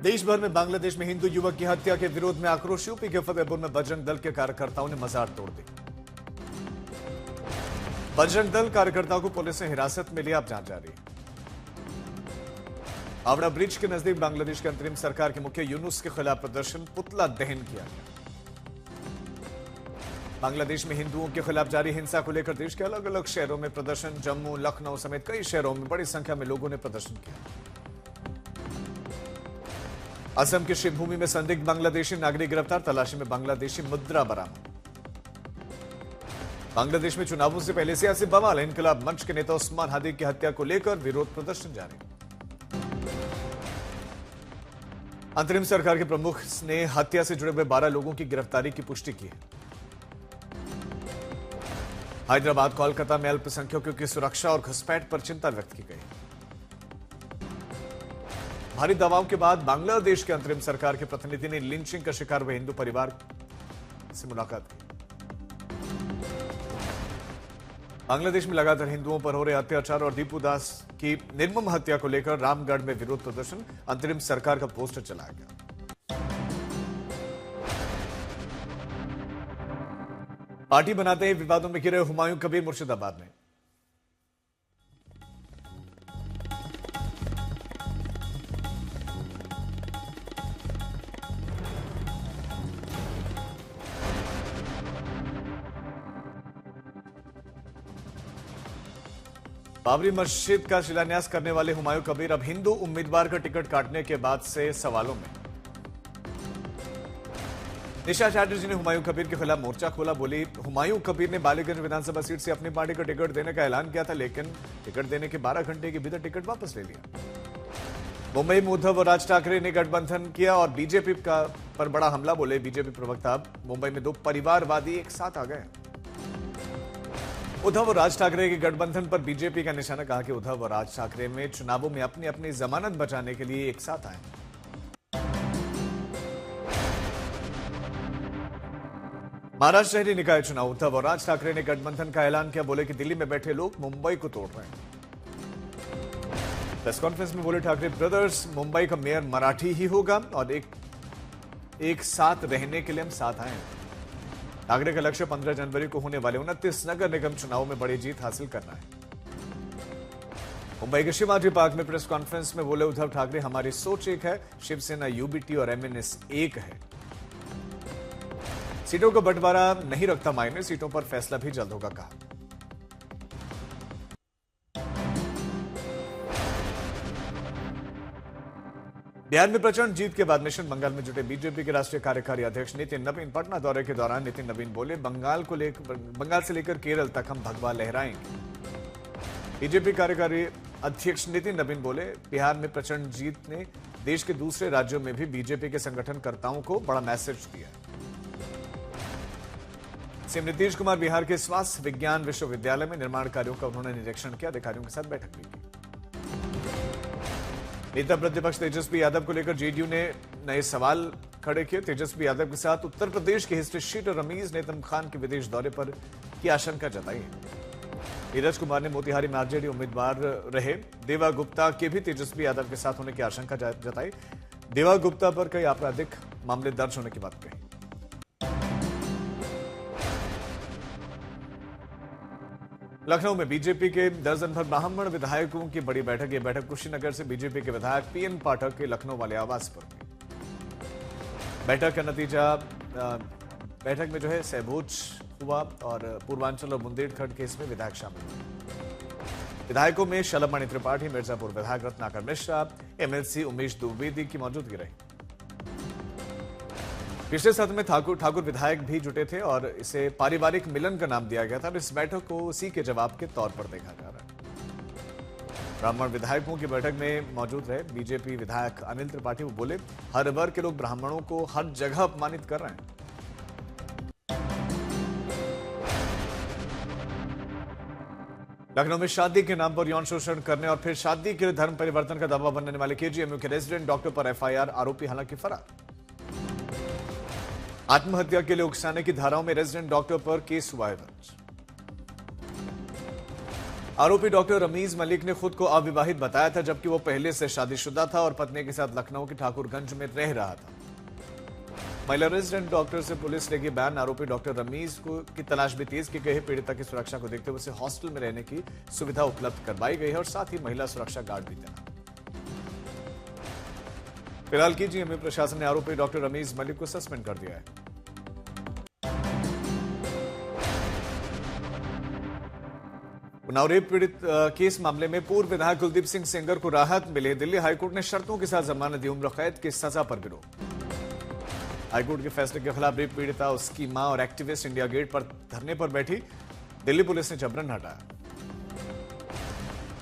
देश भर में बांग्लादेश में हिंदू युवक की हत्या के विरोध में आक्रोश। यूपी के फतेहपुर में बजरंग दल के कार्यकर्ताओं ने मजार तोड़ दी। बजरंग दल कार्यकर्ताओं को पुलिस ने हिरासत में लिया, अब जांच जारी है। हावड़ा ब्रिज के नजदीक बांग्लादेश की अंतरिम सरकार के मुखिया यूनुस के खिलाफ प्रदर्शन, पुतला दहन किया गया। बांग्लादेश में हिंदुओं के खिलाफ जारी हिंसा को लेकर देश के अलग अलग शहरों में प्रदर्शन। जम्मू, लखनऊ समेत कई शहरों में बड़ी संख्या में लोगों ने प्रदर्शन किया। असम के शिवभूमि में संदिग्ध बांग्लादेशी नागरिक गिरफ्तार, तलाशी में बांग्लादेशी मुद्रा बरामद। बांग्लादेश में चुनावों से पहले सियासी बवाल, इनकलाब मंच के नेता उस्मान हादी की हत्या को लेकर विरोध प्रदर्शन जारी। अंतरिम सरकार के प्रमुख ने हत्या से जुड़े हुए 12 लोगों की गिरफ्तारी की पुष्टि की है। हैदराबाद, कोलकाता में अल्पसंख्यकों की सुरक्षा और घुसपैठ पर चिंता व्यक्त की गई। भारी दबाव के बाद बांग्लादेश के अंतरिम सरकार के प्रतिनिधि ने लिंचिंग का शिकार हुए हिंदू परिवार से मुलाकात की। बांग्लादेश में लगातार हिंदुओं पर हो रहे अत्याचार और दीपू दास की निर्मम हत्या को लेकर रामगढ़ में विरोध प्रदर्शन, अंतरिम सरकार का पोस्टर चलाया गया। पार्टी बनाते ही विवादों में घिरे हुमायूं कबीर मुर्शिदाबाद में। बाबरी मस्जिद का शिलान्यास करने वाले हुमायूं कबीर अब हिंदू उम्मीदवार का टिकट काटने के बाद से सवालों में। निशा चैटर्जी ने हुमायूं कबीर के खिलाफ मोर्चा खोला, बोली हुमायूं कबीर ने बालीगंज विधानसभा सीट से अपनी पार्टी को टिकट देने का ऐलान किया था, लेकिन टिकट देने के 12 घंटे के भीतर टिकट वापस ले लिया। मुंबई में उद्धव और राज ठाकरे ने गठबंधन किया और बीजेपी पर बड़ा हमला, बोले बीजेपी प्रवक्ता मुंबई में 2 परिवारवादी एक साथ आ गए। उद्धव और राज ठाकरे के गठबंधन पर बीजेपी का निशाना, कहा कि उद्धव और राज ठाकरे में चुनावों में अपनी अपनी जमानत बचाने के लिए एक साथ आए। महाराष्ट्र शहरी निकाय चुनाव, उद्धव और राज ठाकरे ने गठबंधन का ऐलान किया, बोले कि दिल्ली में बैठे लोग मुंबई को तोड़ रहे हैं। प्रेस कॉन्फ्रेंस में बोले ठाकरे ब्रदर्स, मुंबई का मेयर मराठी ही होगा और एक साथ रहने के लिए हम साथ आए। ठाकरे का लक्ष्य 15 जनवरी को होने वाले 29 नगर निगम चुनाव में बड़ी जीत हासिल करना है। मुंबई के शिवाजी पार्क में प्रेस कॉन्फ्रेंस में बोले उद्धव ठाकरे, हमारी सोच एक है, शिवसेना, यूबीटी और एमएनएस एक है। सीटों का बंटवारा नहीं रखता मायने, सीटों पर फैसला भी जल्द होगा, कहा। बिहार में प्रचंड जीत के बाद मिशन बंगाल में जुटे बीजेपी के राष्ट्रीय कार्यकारी अध्यक्ष नितिन नवीन पटना दौरे के दौरान नितिन नवीन बोले, बंगाल से लेकर केरल तक हम भगवा लहराएंगे। बीजेपी कार्यकारी अध्यक्ष नितिन नवीन बोले, बिहार में प्रचंड जीत ने देश के दूसरे राज्यों में भी बीजेपी के संगठनकर्ताओं को बड़ा मैसेज दिया। सीएम नीतीश कुमार बिहार के स्वास्थ्य विज्ञान विश्वविद्यालय में निर्माण कार्यों का उन्होंने निरीक्षण किया, अधिकारियों के साथ बैठक भी की। नेता प्रतिपक्ष तेजस्वी यादव को लेकर जेडीयू ने नए सवाल खड़े किए। तेजस्वी यादव के साथ उत्तर प्रदेश के हिस्ट्री शीटर रमीज ने नेतम खान के विदेश दौरे पर की आशंका जताई है। नीरज कुमार ने मोतिहारी में आरजेडी उम्मीदवार रहे देवा गुप्ता के भी तेजस्वी यादव के साथ होने की आशंका जताई। देवा गुप्ता पर कई आपराधिक मामले दर्ज होने की बात कही। लखनऊ में बीजेपी के दर्जन भर ब्राह्मण विधायकों की बड़ी बैठक। यह बैठक कुशीनगर से बीजेपी के विधायक पीएन पाठक के लखनऊ वाले आवास पर हुई। बैठक का नतीजा, बैठक में जो है सहभोज हुआ और पूर्वांचल और बुंदेलखंड के इसमें विधायक शामिल हुए। विधायकों में शलभमणि त्रिपाठी, मिर्जापुर विधायक रत्नाकर मिश्रा, एमएलसी उमेश द्विवेदी की मौजूदगी रही। पिछले सत्र में ठाकुर विधायक भी जुटे थे और इसे पारिवारिक मिलन का नाम दिया गया था और इस बैठक को उसी के जवाब के तौर पर देखा जा रहा है। ब्राह्मण विधायकों की बैठक में मौजूद रहे बीजेपी विधायक अनिल त्रिपाठी, वो बोले हर वर्ग के लोग ब्राह्मणों को हर जगह अपमानित कर रहे हैं। लखनऊ में शादी के नाम पर यौन शोषण करने और फिर शादी के लिए धर्म परिवर्तन का दबाव बनने वाले केजीएमयू के रेजिडेंट डॉक्टर पर एफआईआर, आरोपी हालांकि फरार। आत्महत्या के लिए उकसाने की धाराओं में रेजिडेंट डॉक्टर पर केस हुआ है दर्ज। आरोपी डॉक्टर रमीज मलिक ने खुद को अविवाहित बताया था, जबकि वो पहले से शादीशुदा था और पत्नी के साथ लखनऊ के ठाकुरगंज में रह रहा था। महिला रेजिडेंट डॉक्टर से पुलिस लेगी बयान। आरोपी डॉक्टर रमीज की तलाश भी तेज की गई है। पीड़िता की सुरक्षा को देखते हुए उसे हॉस्टल में रहने की सुविधा उपलब्ध करवाई गई है और साथ ही महिला सुरक्षा गार्ड भी तैनात। फिलहाल KGMU प्रशासन ने आरोपी डॉक्टर रमीज मलिक को सस्पेंड कर दिया है। उन्नाव रेप पीड़ित केस मामले में पूर्व विधायक कुलदीप सिंह सेंगर को राहत मिले। दिल्ली हाईकोर्ट ने शर्तों के साथ जमानत दी। उम्र कैद की सजा पर विरोध। हाईकोर्ट के फैसले के खिलाफ रेप पीड़िता, उसकी मां और एक्टिविस्ट इंडिया गेट पर धरने पर बैठी। दिल्ली पुलिस ने जबरन हटाया।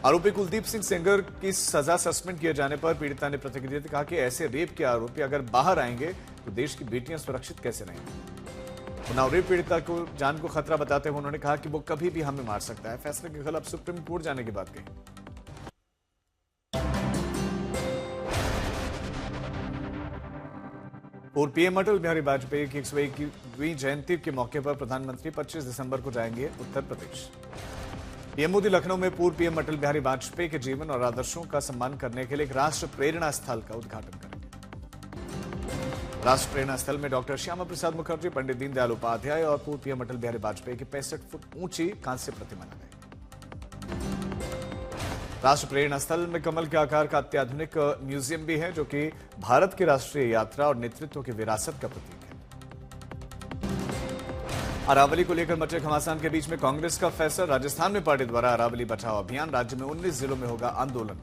आरोपी कुलदीप सिंह सेंगर की सजा सस्पेंड किए जाने पर पीड़िता ने प्रतिक्रिया दी। कहा कि ऐसे रेप के आरोपी अगर बाहर आएंगे तो देश की बेटियां सुरक्षित कैसे रहेंगी। उन्नाव रेप पीड़िता को जान को खतरा बताते हुए उन्होंने कहा कि वो कभी भी हमें मार सकता है। फैसले के खिलाफ सुप्रीम कोर्ट जाने की बात कही। पूर्व पीएम अटल बिहारी वाजपेयी की 101वीं जयंती के मौके पर प्रधानमंत्री 25 दिसंबर को जाएंगे उत्तर प्रदेश। पीएम मोदी लखनऊ में पूर्व पीएम अटल बिहारी वाजपेयी के जीवन और आदर्शों का सम्मान करने के लिए एक राष्ट्र प्रेरणा स्थल का उद्घाटन करेंगे। राष्ट्र प्रेरणा स्थल में डॉक्टर श्यामा प्रसाद मुखर्जी, पंडित दीनदयाल उपाध्याय और पूर्व पीएम अटल बिहारी वाजपेयी की 65 फुट ऊंची कांस्य प्रतिमा लगाई। राष्ट्र प्रेरणा स्थल में कमल के आकार का अत्याधुनिक म्यूजियम भी है, जो कि भारत की राष्ट्रीय यात्रा और नेतृत्व की विरासत का प्रतीक है। अरावली को लेकर मचे घमासान के बीच में कांग्रेस का फैसला। राजस्थान में पार्टी द्वारा अरावली बचाओ अभियान। राज्य में 19 जिलों में होगा आंदोलन।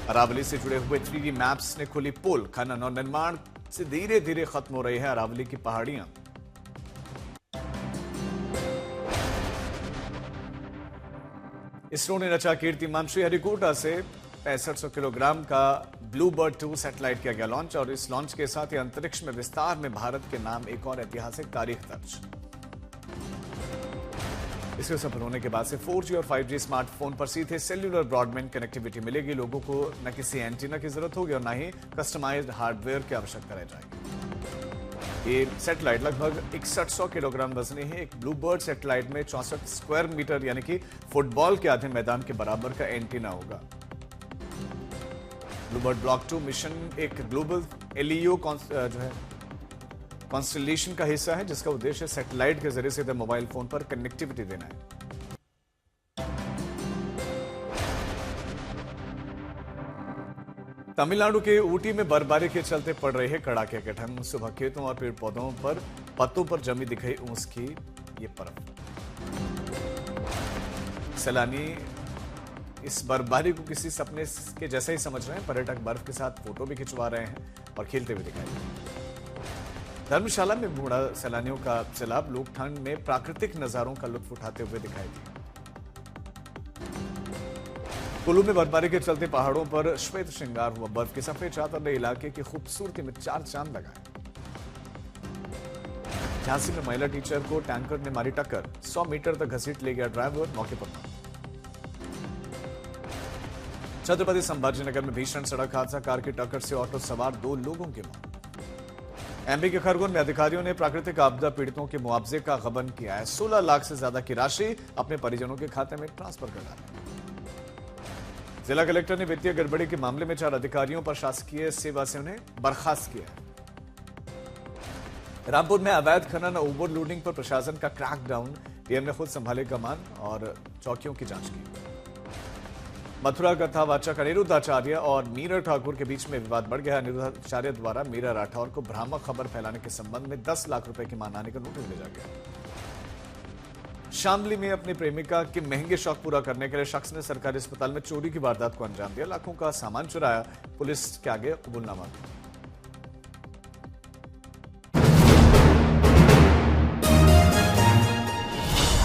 अरावली से जुड़े हुए 3D मैप्स ने खोली पोल। खनन और निर्माण से धीरे धीरे खत्म हो रही है अरावली की पहाड़ियां। इसरो ने रचा कीर्तिमान। श्रीहरिकोटा से 6500 किलोग्राम का ब्लूबर्ड 2 सैटेलाइट किया गया लॉन्च और इस लॉन्च के साथ ही अंतरिक्ष में विस्तार में भारत के नाम एक और ऐतिहासिक तारीख दर्ज। इसके सफल होने के बाद से 4G और 5G स्मार्टफोन पर सीधे सेल्यूलर ब्रॉडबैंड कनेक्टिविटी मिलेगी। लोगों को न किसी एंटीना की जरूरत होगी और न ही कस्टमाइज्ड हार्डवेयर की आवश्यकता रह जाएगी। ये सैटेलाइट लगभग 6100 किलोग्राम वजनी है। एक ब्लूबर्ड सैटेलाइट में 64 स्क्वायर मीटर यानी कि फुटबॉल के आधे मैदान के बराबर का एंटीना होगा। ब्लूबर्ड ब्लॉक 2 मिशन एक ग्लोबल LEO जो है कॉन्स्टेलेशन का हिस्सा है, जिसका उद्देश्य सैटेलाइट के जरिए सीधे मोबाइल फोन पर कनेक्टिविटी देना है। तमिलनाडु के ऊटी में बर्फबारी के चलते पड़ रही है कड़ाके की ठंड। सुबह खेतों और पेड़ पौधों पर पत्तों पर जमी दिखाई ऊस की ये बर्फ। सैलानी इस बर्फबारी को किसी सपने के जैसा ही समझ रहे हैं। पर्यटक बर्फ के साथ फोटो भी खिंचवा रहे हैं और खेलते हुए दिखाई दे रहे हैं। धर्मशाला में बूढ़ा सैलानियों का सैलाब। लोग ठंड में प्राकृतिक नजारों का लुत्फ उठाते हुए दिखाई दिए। कुल्लू में बर्फबारी के चलते पहाड़ों पर श्वेत श्रृंगार हुआ। बर्फ की सफेद चादर ने इलाके की खूबसूरती में 4 चांद लगाए। झांसी में महिला टीचर को टैंकर ने मारी टक्कर। 100 मीटर तक घसीट ले गया ड्राइवर, मौके पर मौत। छत्रपति संभाजीनगर में भीषण सड़क हादसा। कार की टक्कर से ऑटो सवार 2 लोगों की मौत। MP के खरगोन में अधिकारियों ने प्राकृतिक आपदा पीड़ितों के मुआवजे का गबन किया है। 16 लाख से ज्यादा की राशि अपने परिजनों के खाते में ट्रांसफर कर डाली। जिला कलेक्टर ने वित्तीय गड़बड़ी के मामले में 4 अधिकारियों पर शासकीय सेवा से उन्हें बर्खास्त किया है। रामपुर में अवैध खनन और ओवरलोडिंग पर प्रशासन का क्रैकडाउन। PM ने खुद संभाले कमान और चौकियों की जांच की। मथुरा कथावाचक अनिरुद्ध आचार्य और मीरा ठाकुर के बीच में विवाद बढ़ गया। अनिरुद्ध आचार्य द्वारा मीरा राठौर को भ्रामक खबर फैलाने के संबंध में 10 लाख रुपए की मानहानि का नोटिस भेजा गया। शामली में अपनी प्रेमिका के महंगे शौक पूरा करने के लिए शख्स ने सरकारी अस्पताल में चोरी की वारदात को अंजाम दिया। लाखों का सामान चुराया। पुलिस के आगे कबूलनामा दिया।